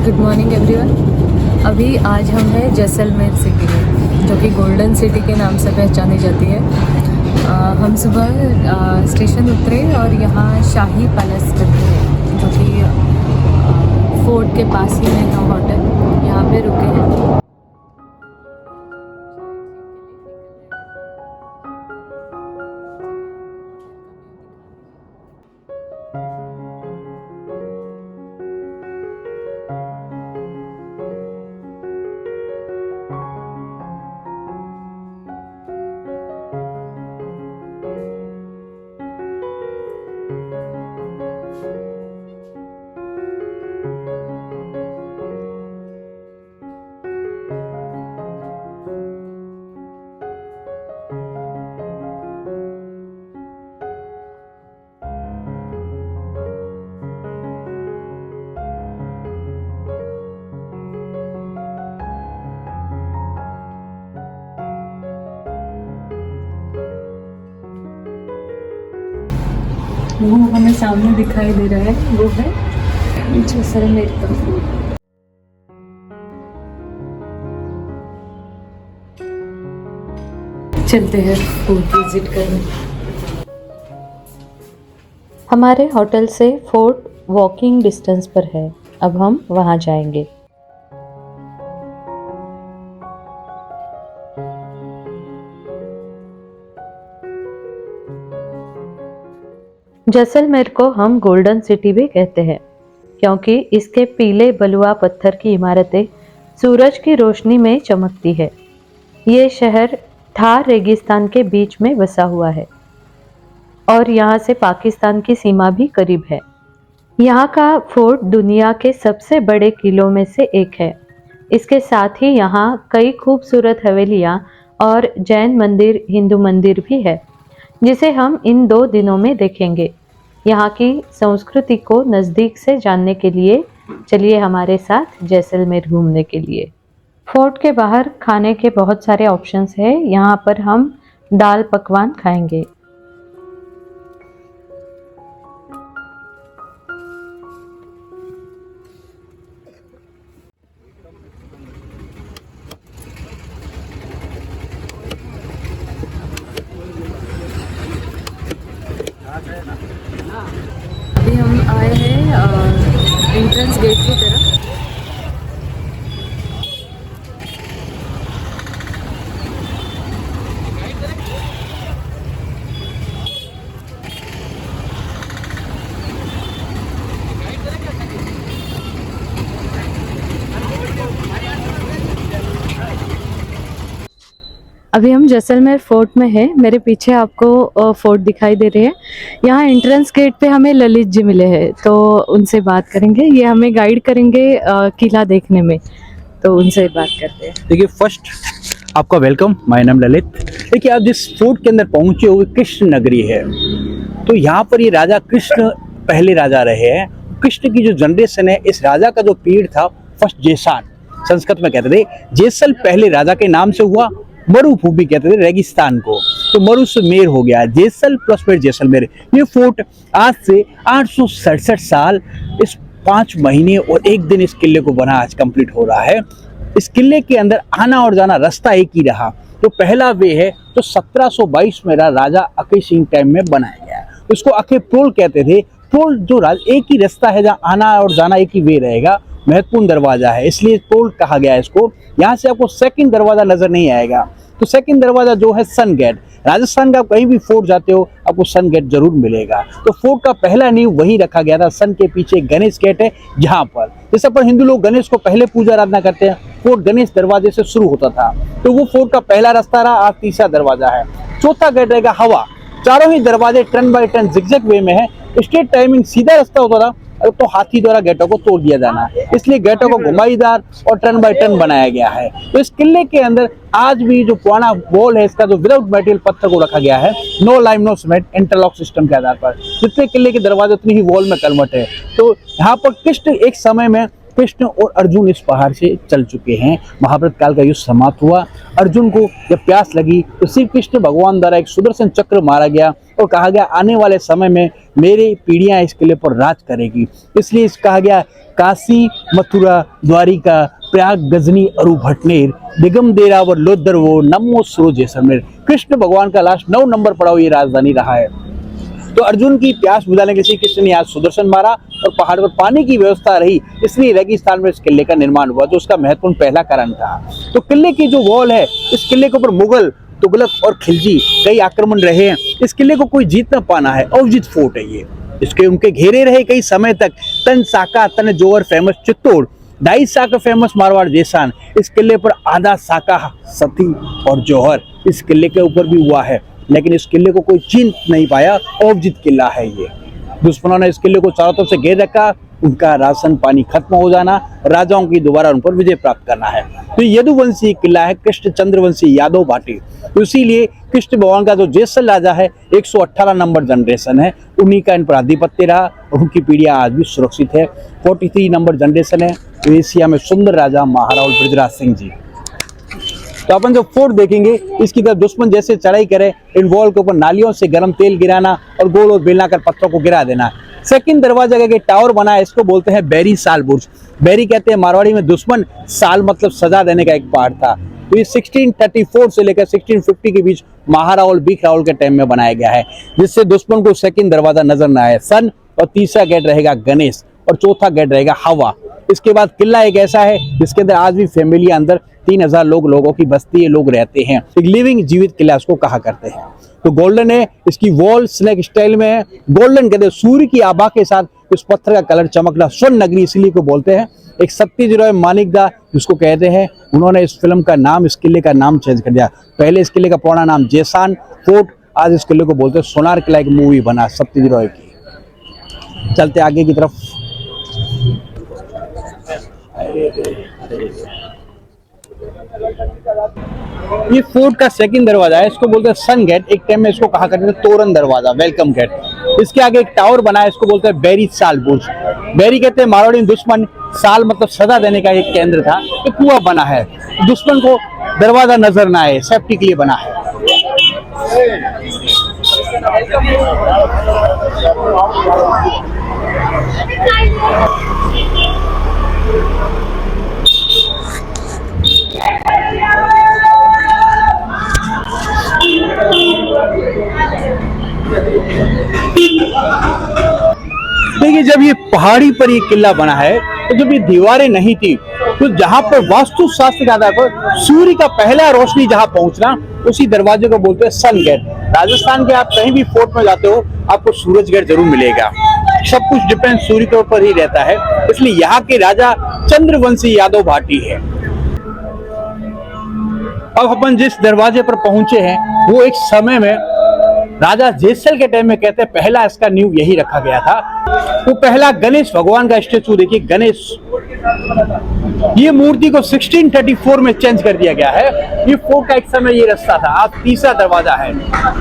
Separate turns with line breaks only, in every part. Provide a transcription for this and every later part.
Good morning everyone. अभी आज हम हैं जैसलमेर सिटी में, जो कि गोल्डन सिटी के नाम से पहचानी जाती है। हम सुबह स्टेशन उतरे और यहाँ शाही पैलेस करके है, जो कि फोर्ट के पास ही में है होटल, यहाँ पे रुके हैं। वो हमें सामने दिखाई दे रहा है, वो है जैसलमेर का फोर्ट। चलते हैं फोर्ट विजिट करने।
हमारे होटल से फोर्ट वॉकिंग डिस्टेंस पर है। अब हम वहां जाएंगे। जैसलमेर को हम गोल्डन सिटी भी कहते हैं, क्योंकि इसके पीले बलुआ पत्थर की इमारतें सूरज की रोशनी में चमकती है। ये शहर थार रेगिस्तान के बीच में बसा हुआ है और यहाँ से पाकिस्तान की सीमा भी करीब है। यहाँ का फोर्ट दुनिया के सबसे बड़े किलों में से एक है। इसके साथ ही यहाँ कई खूबसूरत हवेलियाँ और जैन मंदिर, हिंदू मंदिर भी है, जिसे हम इन 2 दिनों में देखेंगे। यहाँ की संस्कृति को नज़दीक से जानने के लिए चलिए हमारे साथ जैसलमेर घूमने के लिए। फोर्ट के बाहर खाने के बहुत सारे ऑप्शंस हैं। यहाँ पर हम दाल पकवान खाएंगे।
अभी हम आए हैं एंट्रेंस गेट की तरफ। अभी हम जैसलमेर फोर्ट में हैं। मेरे पीछे आपको फोर्ट दिखाई दे रहे हैं। यहाँ एंट्रेंस गेट पे हमें ललित जी मिले हैं, तो उनसे बात करेंगे। ये हमें गाइड करेंगे किला देखने में, तो उनसे बात करते हैं।
देखिए, फर्स्ट आपका वेलकम। माय नाम ललित। देखिए, आप जिस फोर्ट के अंदर पहुंचे हुए कृष्ण नगरी है, तो यहाँ पर ये राजा कृष्ण पहले राजा रहे हैं। कृष्ण की जो जनरेशन है, इस राजा का जो पीरियड था, फर्स्ट जेसान संस्कृत में कहते थे। जेसल पहले राजा के नाम से हुआ, मरुभूमि कहते थे रेगिस्तान को, तो मरु से मेर हो गया, जेसल प्लस फिर जैसलमेर। ये फोर्ट आज से 867 साल, इस 5 महीने और 1 दिन इस किले को बना आज कंप्लीट हो रहा है। इस किले के अंदर आना और जाना रास्ता एक ही रहा। जो पहला वे है जो 1722 में राजा अके सिंह टाइम में बनाया गया, उसको अके पोल कहते थे। पोल जो एक ही रास्ता है, जहाँ आना और जाना एक ही वे रहेगा, महत्वपूर्ण दरवाजा है, इसलिए पोल कहा गया है इसको। यहाँ से आपको सेकंड दरवाजा नजर नहीं आएगा, तो सेकंड दरवाजा जो है सन गेट। राजस्थान का कहीं भी फोर्ट जाते हो आपको सन गेट जरूर मिलेगा। तो फोर्ट का पहला नींव वही रखा गया था। सन के पीछे गणेश गेट है, जहाँ पर जैसे पर हिंदू लोग गणेश को पहले पूजा आराधना करते हैं, फोर्ट गणेश दरवाजे से शुरू होता था, तो वो फोर्ट का पहला रास्ता रहा। आज तीसरा दरवाजा है। चौथा गेट रहेगा हवा। चारों ही दरवाजे टर्न बाय टर्न जिगजैग वे में है। स्ट्रेट टाइमिंग सीधा रास्ता होता था, अब तो हाथी द्वारा गेटों को तोड़ दिया जाना, इसलिए गेटों को घुमाईदार और टर्न बाय टर्न बनाया गया है। तो इस किले के अंदर आज भी जो पुराना वॉल है, इसका जो विदाउट मेटेरियल पत्थर को रखा गया है, no lime no cement, interlock system के आधार पर। जितने किले के दरवाजे उतनी ही वॉल में कन्वर्ट है। तो यहाँ पर कृष्ण एक समय में कृष्ण और अर्जुन इस पहाड़ से चल चुके हैं। महाभारत काल का युद्ध समाप्त हुआ। अर्जुन को जब प्यास लगी तो श्री कृष्ण भगवान द्वारा एक सुदर्शन चक्र मारा गया और कहा गया आने वाले समय में मेरी पीढ़ियां इस किले पर राज करेगी। इसलिए कहा गया काशी, मथुरा, द्वारिका, प्रयाग, गजनी, अरु, भटनेर, दिगम, देरावर, लोदरवो, नमो, सुरो, जैसलमेर। कृष्ण भगवान का लास्ट 9 नंबर पड़ा हुआ ये राजधानी रहा है। तो अर्जुन की प्यास बुझाने के लिए श्री कृष्ण ने आज सुदर्शन मारा और पहाड़ पर पानी की व्यवस्था रही, इसलिए रेगिस्तान में इस किले का निर्माण हुआ, जो उसका महत्वपूर्ण पहला कारण था। तो किले की जो वॉल है, इस किले के ऊपर मुगल, तुगलक और खिलजी कई आक्रमण रहे हैं। इस किले को कोई जीत ना पाना है। अवजित फोर्ट है ये। इसके उनके घेरे रहे कई समय तक। तन साका, तन जोवर फेमस चित्तौड़, ढाई साका फेमस मारवाड़ जैसान। इस किले पर आधा साका, सती और जौहर इस किले के ऊपर भी हुआ है, लेकिन इस किले को कोई जीत नहीं पाया। अवजित किला है ये। दुश्मनों ने इस किले को चारों तरफ से घेर रखा। उनका राशन पानी खत्म हो जाना, राजाओं की दोबारा उन पर विजय प्राप्त करना है। तो यदुवंशी किला है, कृष्ण चंद्रवंशी यादव भाटी। तो इसीलिए कृष्ण भगवान का जो जैसल राजा है 118 नंबर जनरेशन है, उन्हीं का इन पर आधिपत्य रहा और उनकी पीढ़ियां आज भी सुरक्षित है। 43 नंबर जनरेशन है। तो एशिया में सुंदर राजा महाराज बृजराज सिंह जी। तो अपन जो फोर्ट देखेंगे, इसकी तरफ दुश्मन जैसे चढ़ाई करे, इन वॉल के ऊपर नालियों से गर्म तेल गिराना और गोल और बेलनाकर पत्थरों को गिरा देना। सेकंड दरवाजा का टावर बना है, इसको बोलते हैं बैरी साल बुर्ज। बैरी कहते हैं मारवाड़ी में दुश्मन, साल मतलब सजा देने का एक पहाड़ था। तो ये 1634 से लेकर 1650 के बीच महारावल बीख रावल के टाइम में बनाया गया है, जिससे दुश्मन को सेकंड दरवाजा नजर न आए। सन और तीसरा गेट रहेगा गणेश और चौथा गेट रहेगा हवा। इसके बाद किला एक ऐसा है जिसके अंदर आज भी फैमिली अंदर 3000 लोगों की बस्ती है, लोग रहते हैं। एक लिविंग जीवित किला उसको कहा करते हैं। तो गोल्डन है, इसकी वॉल स्नेक स्टाइल में है। गोल्डन कहते हैं सूर्य की आभा के साथ इस पत्थर का कलर चमकना, स्वर्ण नगरी इसलिए को बोलते हैं। एक सत्यजित मानिकदा जिसको कहते हैं, उन्होंने इस फिल्म का नाम, इस किले का नाम चेंज कर दिया। पहले इस किले का पुराना नाम जैसान फोर्ट, आज इस किले को बोलते हैं सोनार किला। एक मूवी बना सत्यजित रॉय की। चलते आगे की तरफ। ये फोर्ट का सेकंड दरवाजा है, इसको बोलते हैं सन गेट। एक टाइम में इसको कहा करते थे तोरण दरवाजा, वेलकम गेट। इसके आगे एक टावर बना है, इसको बोलते हैं बैरी साल बुर्ज। बैरी कहते हैं मारवाड़ी दुश्मन, साल मतलब सजा देने का एक केंद्र था। एक कुआं बना है, दुश्मन को दरवाजा नजर ना आए, सेफ्टी के लिए बना है। देखिए, जब ये पहाड़ी पर ये किला बना है, तो जब ये दीवारें नहीं थी, तो जहां पर वास्तु शास्त्र के आधार पर सूर्य का पहला रोशनी जहां पहुंचना, उसी दरवाजे को बोलते हैं सन गेट। राजस्थान के आप कहीं भी फोर्ट में जाते हो, आपको सूरज गेट जरूर मिलेगा। सब कुछ डिपेंड सूर्य के ऊपर ही रहता है, इसलिए यहाँ के राजा चंद्रवंशी यादव भाटी है। अब अपन जिस दरवाजे पर पहुंचे हैं, वो एक समय में राजा जैसल के टाइम में कहते हैं पहला इसका नींव यही रखा गया था। तो पहला गणेश भगवान का स्टेचू देखिए, गणेश। ये मूर्ति को 1634 में चेंज कर दिया गया है। ये फोर्ट का एक समय ये रास्ता था, आज तीसरा दरवाजा है।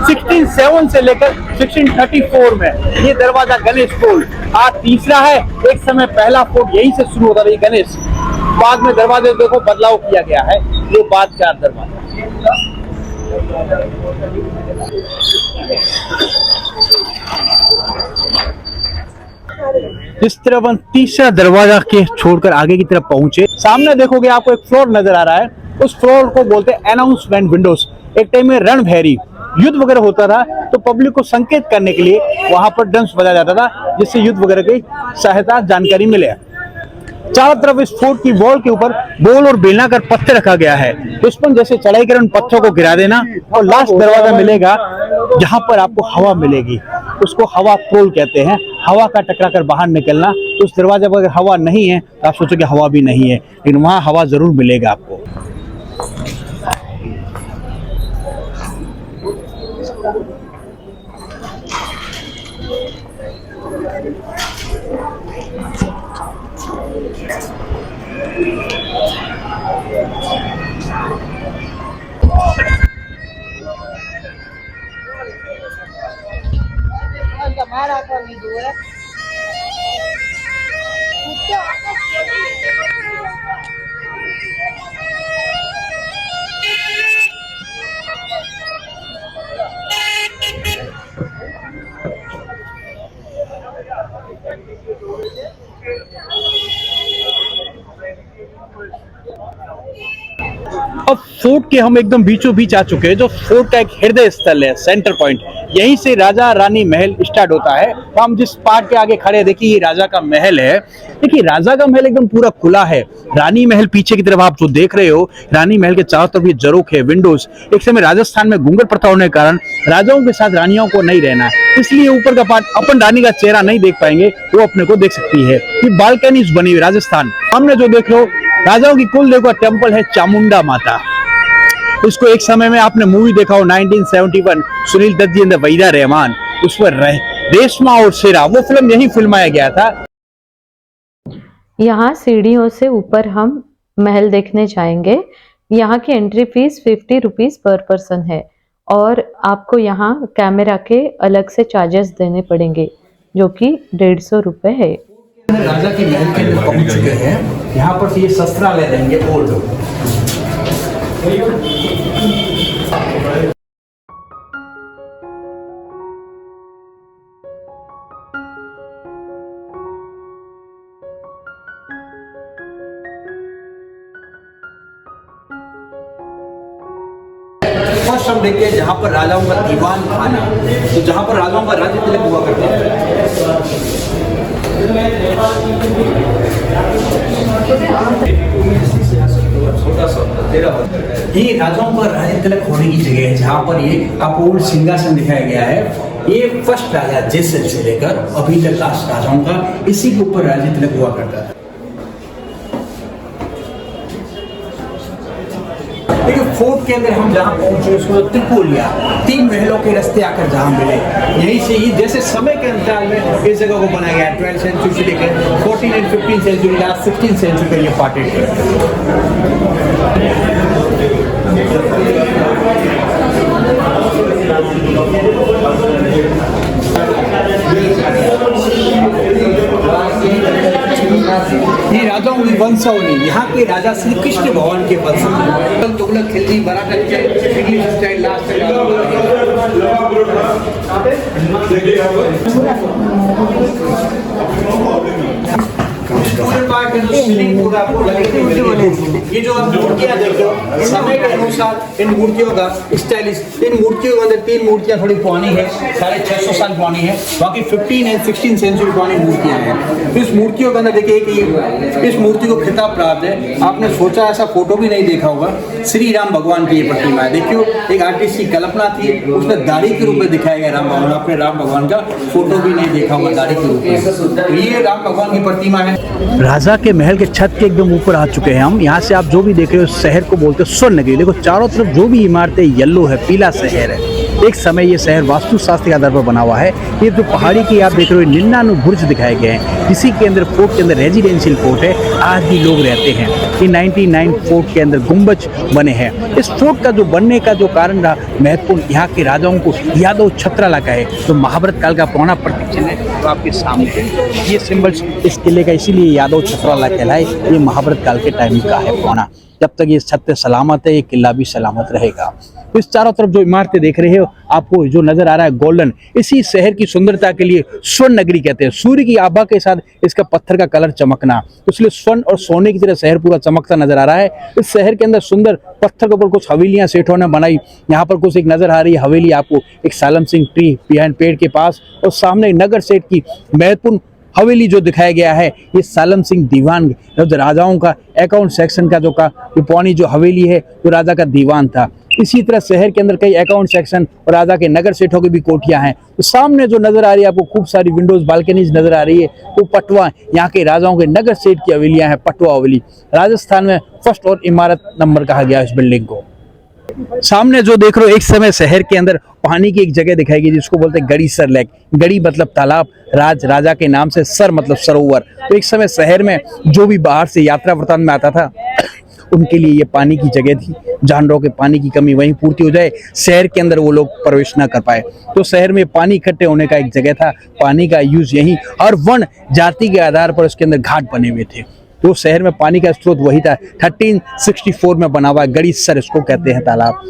1607 से लेकर 1634 में ये दरवाजा गणेश फोर्ट आज तीसरा है। एक समय पहला फोर्ट यही से शुरू होता था, ये गणेश। बाद में दरवाजे देखो बदलाव किया गया है, ये बाद का दरवाजा। इस तरफ हम तीसरा दरवाजा के छोड़कर आगे की तरफ पहुंचे। सामने देखोगे आपको एक फ्लोर नजर आ रहा है, उस फ्लोर को बोलते हैं अनाउंसमेंट विंडोज। एक टाइम में रणभैरी युद्ध वगैरह होता था, तो पब्लिक को संकेत करने के लिए वहां पर ड्रम्स बजाया जाता था, जिससे युद्ध वगैरह की सहायता जानकारी मिले। चारों तरफ इस फोर्ट की वॉल के ऊपर गोल और बेलनाकार पत्थर रखा गया है। दुश्मन जैसे चढ़ाई कर उन पत्थरों को गिरा देना, और लास्ट दरवाजा मिलेगा जहां पर आपको हवा मिलेगी, उसको हवा पोल कहते हैं। हवा का टकरा कर बाहर निकलना। उस दरवाजे पर अगर हवा नहीं है तो आप सोचोगे हवा भी नहीं है, लेकिन वहां हवा जरूर मिलेगा आपको। अब फोर्ट के हम एकदम बीचों बीच आ चुके हैं, जो फोर्ट का एक हृदय स्थल है, सेंटर पॉइंट। यहीं से राजा रानी महल स्टार्ट होता है। तो हम जिस पार्ट के आगे खड़े हैं, देखिए ये राजा का महल है। देखिए राजा का महल एकदम पूरा खुला है। रानी महल पीछे की तरफ आप जो देख रहे हो, रानी महल के चारों तरफ ये जरोख है, विंडोज। एक समय राजस्थान में घूंघट प्रथा होने के कारण राजाओं के साथ रानियों को नहीं रहना है, इसलिए ऊपर का पार्ट अपन रानी का चेहरा नहीं देख पाएंगे, वो अपने को देख सकती है। ये बालकनीज बनी हुई राजस्थान। हमने जो देख रहे हो राजाओं की कुल देखो टेम्पल है चामुंडा माता। इसको एक समय में आपने मूवी देखा हो 1971, सुनील दत्त जी अंदर वहीदा रहमान, उस पर रेशमा और शेरा, वो फिल्म यही फिल्माया गया था।
यहाँ सीढ़ियों से ऊपर हम महल देखने जाएंगे। यहाँ की entry fees 50 rupees per person है और आपको यहाँ कैमरा के अलग से चार्जेस देने पड़ेंगे, जो कि 150 रुपये है।
राजा के महल के अंदर पहुंच चुके हैं। यहाँ पर ये शस्त्रालय रहेंगे ओल्ड। फर्स्ट हम देखते हैं जहाँ पर राजाओं का दीवान खाना, तो जहाँ पर राजाओं का राज्य तिलक हुआ करता है। ये राजाओं का राज्य तिलक होने की जगह है, जहाँ पर ये आपको ओल्ड सिंहासन दिखाया गया है। ये फर्स्ट राजा जैसल से लेकर अभी तक लास्ट राजाओं का इसी के ऊपर राज्य तिलक हुआ करता था। देखिए फोर्ट के अंदर हम जहाँ पहुंचे उसको त्रिपोलिया, 3 महलों के रास्ते आकर जहाँ मिले, यहीं से ही जैसे समय के अंतराल में इस जगह को बनाया गया। 12th सेंचुरी से लेकर 14 एंड 15 सेंचुरी, लास्ट 16 सेंचुरी का ये पार्टेड ये राजाओं की वंशावली, यहाँ के राजा श्री कृष्ण भगवान के वंश हैं। Tughlaq, Khilji, Maratha, English style, last ये जो आप मूर्तियां देखते हो, समय के अनुसार इन मूर्तियों का स्टाइलिश, इन मूर्तियों के अंदर 3 मूर्तियां थोड़ी पुरानी है, 650 साल पुरानी है, बाकी 15 एंड 16 सेंचुरी पुरानी मूर्तियां हैं। इस मूर्तियों के अंदर देखिए कि इस मूर्ति को खिताब प्राप्त है। आपने सोचा ऐसा फोटो भी नहीं देखा होगा, श्री राम भगवान की ये प्रतिमा है। देखियो एक आर्टिस्ट की कल्पना थी, उसने दाढ़ी के रूप में दिखाया गया राम भगवान। आपने राम भगवान का फोटो भी नहीं देखा होगा दाढ़ी के रूप में। तो ये राम भगवान की प्रतिमा है। राजा के महल के छत के एकदम ऊपर आ चुके हैं हम। यहाँ से आप जो भी देख रहे हो शहर को बोलते हैं स्वर्ण नगरी। देखो चारों तरफ जो भी इमारतें येलो है, पीला शहर है। एक समय ये शहर वास्तुशास्त्र के आधार पर बना हुआ है। ये जो पहाड़ी की आप देख रहे हो 99 बुर्ज दिखाए गए हैं। इसी के अंदर फोर्ट के अंदर रेजिडेंशियल फोर्ट है, आज भी लोग रहते हैं। ये 99 फोर्ट के अंदर गुंबज बने हैं। इस फोर्ट का जो बनने का जो कारण रहा महत्वपूर्ण, यहाँ के राजाओं को यादव छत्राला का है, जो महाभारत काल का पुराना प्रतीक चिन्ह है, तो आपके सामने है। ये सिंबल्स इस किले का इसीलिए यादव छत्राला कहलाए। ये महाभारत काल के टाइम का है पुराना। जब तक ये छत्र सलामत है, ये किला भी सलामत रहेगा। इस चारों तरफ जो इमारतें देख रहे हो, आपको जो नजर आ रहा है गोल्डन, इसी शहर की सुंदरता के लिए स्वर्ण नगरी कहते हैं। सूर्य की आभा के साथ इसका पत्थर का कलर चमकना, इसलिए स्वर्ण और सोने की तरह शहर पूरा चमकता नजर आ रहा है। इस शहर के अंदर सुंदर पत्थर के ऊपर कुछ हवेलियां सेठों ने बनाई। यहाँ पर कुछ एक नजर आ रही है हवेली आपको, एक सालम सिंह ट्री बिहाइंड पेड़ के पास, और सामने नगर सेठ की महत्वपूर्ण हवेली जो दिखाया गया है, ये सालम सिंह दीवान, जो राजाओं का अकाउंट सेक्शन का जो पुरानी जो हवेली है, जो राजा का दीवान था। इसी तरह शहर के अंदर कई अकाउंट सेक्शन और राजा के नगर सेठों की भी कोठियां हैं। तो सामने जो नजर आ रही है आपको खूब सारी विंडोज बालकनीज नजर आ रही है, वो पटवा, यहाँ के राजाओं के नगर सेठ की हवेलियां हैं। पटवा हवेली राजस्थान में फर्स्ट और इमारत नंबर कहा गया इस बिल्डिंग को। सामने जो देख रहे हो, एक समय शहर के अंदर पानी की एक जगह दिखाई गई जिसको बोलते हैं गड़ीसर लेक। गड़ी मतलब तालाब, राजा के नाम से सर मतलब सरोवर। तो एक समय शहर में जो भी बाहर से यात्रा वृतांत में आता था, उनके लिए ये पानी की जगह थी। जानवरों के पानी की कमी वहीं पूर्ति हो जाए, शहर के अंदर वो लोग प्रवेश ना कर पाए, तो शहर में पानी इकट्ठे होने का एक जगह था। पानी का यूज यही, और वन जाति के आधार पर उसके अंदर घाट बने हुए थे, तो शहर में पानी का स्रोत वही था। 1364 में बना हुआ गणेशसर इसको कहते हैं तालाब।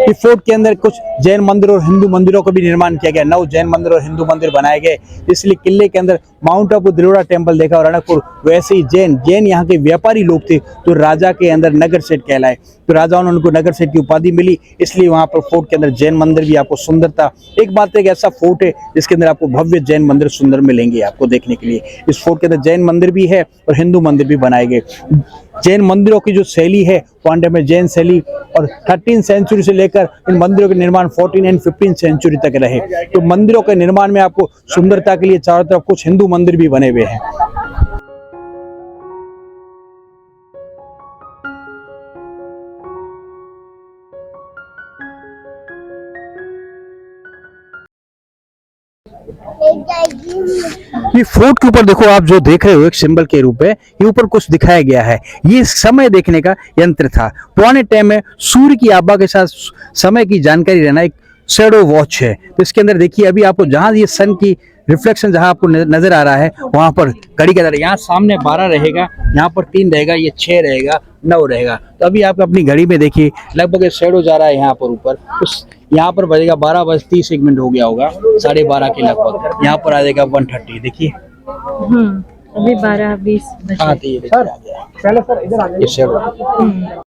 इस फोर्ट के अंदर कुछ जैन मंदिर और हिंदू मंदिरों का भी निर्माण किया गया। 9 जैन मंदिर और हिंदू मंदिर बनाए गए, इसलिए किले के अंदर माउंट आबू दिलोरा टेम्पल देखा। और रणकपुर वैसे ही जैन यहाँ के व्यापारी लोग थे, तो राजा के अंदर नगर सेठ कहलाए, तो राजाओं ने उनको नगर सेठ की उपाधि मिली, इसलिए वहाँ पर फोर्ट के अंदर जैन मंदिर भी आपको सुंदरता। एक बात एक ऐसा फोर्ट है जिसके अंदर आपको भव्य जैन मंदिर सुंदर मिलेंगे आपको देखने के लिए। इस फोर्ट के अंदर जैन मंदिर भी है और हिंदू मंदिर भी बनाए गए। जैन मंदिरों की जो शैली है पांड्य में जैन शैली, और 13 सेंचुरी से लेकर इन मंदिरों के निर्माण 14 एंड 15 सेंचुरी तक रहे। तो मंदिरों के निर्माण में आपको सुंदरता के लिए चारों तरफ कुछ हिंदू मंदिर भी बने हुए हैं। ये फोर्ट के ऊपर देखो, आप जो देख रहे हो एक सिंबल के रूप में, ये ऊपर कुछ दिखाया गया है। ये समय देखने का यंत्र था। पुराने टाइम में सूर्य की आभा के साथ समय की जानकारी रहना एक शैडो वॉच है। तो इसके अंदर देखिए, अभी आपको जहां ये सन की रिफ्लेक्शन जहां आपको नजर आ रहा है, वहां पर घड़ी का यहाँ सामने 12 रहेगा, यहाँ पर 3 रहेगा, ये 6 रहेगा, 9 रहेगा। तो अभी आप अपनी घड़ी में देखिए, लगभग शैडो जा रहा है यहाँ पर ऊपर, उस यहाँ पर बजेगा 12:30 हो गया होगा, 12:30 के लगभग। यहाँ पर आ जाएगा 1:30। देखिए
अभी 12:20 बजे।
हाँ, तो ये देखिए आ गया। पहले सर इधर आ जाइए, शैडो।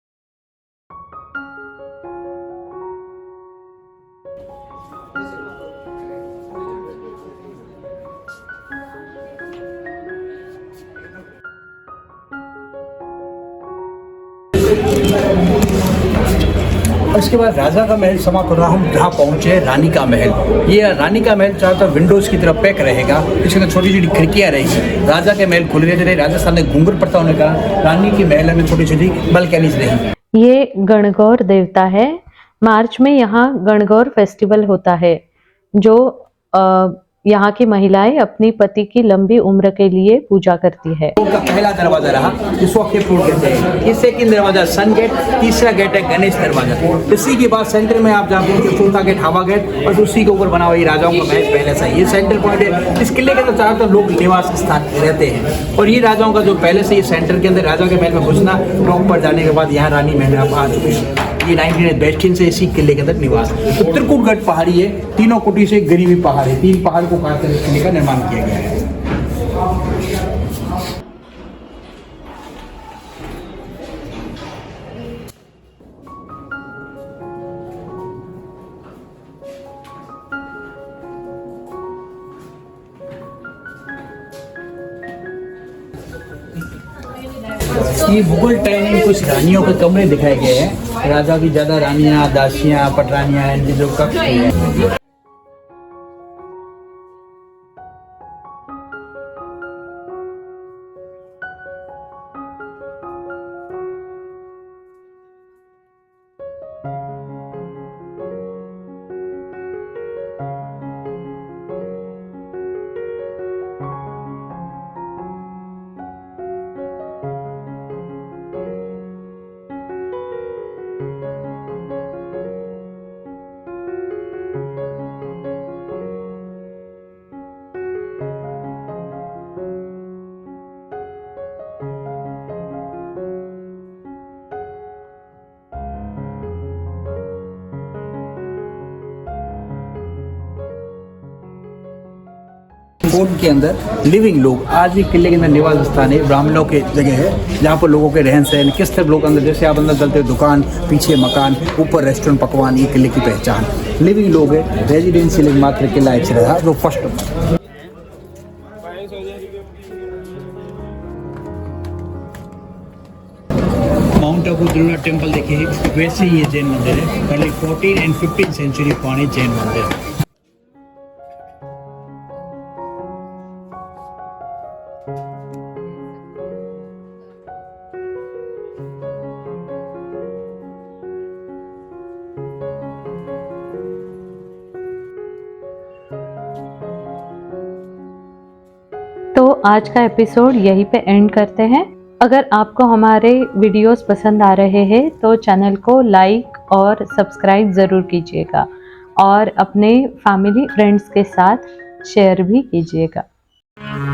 और इसके बाद राजा का महल समाप्त हो रहा। हम जहाँ पहुँचे रानी का महल। ये रानी का महल चारों तरफ विंडोज की तरफ पैक रहेगा, इसके अंदर छोटी छोटी खिड़कियाँ रहेगी। राजा के महल खुले रहते थे, राजस्थान में घूंघट पड़ता होने का रानी के महल में छोटी छोटी बालकनीज रहेगी।
ये गणगौर देवता है। मार्च में यहाँ गणगौर फेस्टिवल होता है, जो यहाँ की महिलाएं अपनी पति की लंबी उम्र के लिए पूजा करती है।
का पहला दरवाजा रहा जिसको के फ्लोर कहते हैं। ये सेकंड दरवाजा सन गेट, तीसरा गेट है गणेश दरवाजा। इसी के बाद सेंटर में आप जाते हैं चौथा गेट हवा गेट, और उसी के ऊपर बना हुआ ये राजाओं का महल पहले से। ये सेंट्रल पॉइंट है। इस किले के अंदर चारों तरफ लोग निवास स्थान रहते हैं, और ये राजाओं का जो पहले से ये सेंटर के अंदर राजा के महल में घुसना, टॉप पर जाने के बाद यहाँ रानी महल आप आ चुके हैं। ये 1918 से इसी किले के अंदर निवास। तो त्रिकुटगढ़ पहाड़ी है, तीनों कुटी से गिरी हुई पहाड़ है, 3 पहाड़ को काट कर इस किले का निर्माण किया गया है। ये मुगल टाइम में कुछ रानियों के कमरे दिखाए गए हैं। राजा की ज्यादा रानियां, दासियां, पटरानियां, इनके जो कक्ष हैं। कोट के अंदर लिविंग लोग आज भी किले के अंदर निवास स्थान है, ब्राह्मणों के जगह है जहाँ पर लोगों के रहन सहन किस तरह लोग अंदर, जैसे आप अंदर चलते हो दुकान, पीछे मकान, ऊपर रेस्टोरेंट, पकवान, ये किले की पहचान। लिविंग लोग है, रेजिडेंशियल मात्र किला एक रहा जो फर्स्ट। माउंट आबू दिलोरा टेम्पल देखिए, वैसे ही ये जैन मंदिर है। पहले 14 एंड 15 सेंचुरी पुराने जैन मंदिर।
तो आज का एपिसोड यहीं पे एंड करते हैं। अगर आपको हमारे वीडियोस पसंद आ रहे हैं तो चैनल को लाइक और सब्सक्राइब ज़रूर कीजिएगा और अपने फैमिली फ्रेंड्स के साथ शेयर भी कीजिएगा।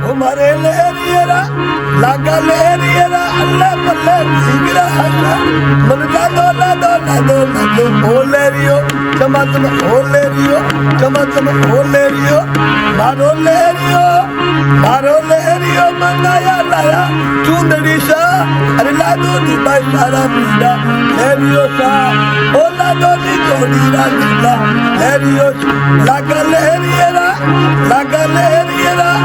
हमारे लहरियरा लागा लहरियरा अल्लाह बल्ले भीगरा हल्ला मनका दो ओ लहरियो चमचम ओ लहरियो चमचम ओ लहरियो मारो लहरियो मंगाया लाया चुंदड़ी सा अरे ला दो दी भाई सारा पीड़ा लहरियो सा ओ ला दो दी जोड़ी राजीला लहरियो लागा लहरियरा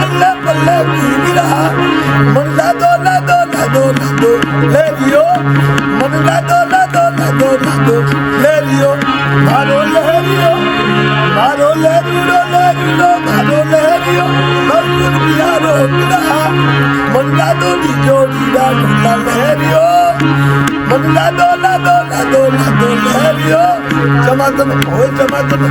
अल्लाह बल्ले भीगरा मन ला दो लहरियो मन ला दो लहरियो मारो लहरियो मारो लहरियो मस्जिद बिहारो बिरहा मन ला दो दी जोड़ी ढूंढा लहरियो मन ला दो लहरियो चमचम होए चमचम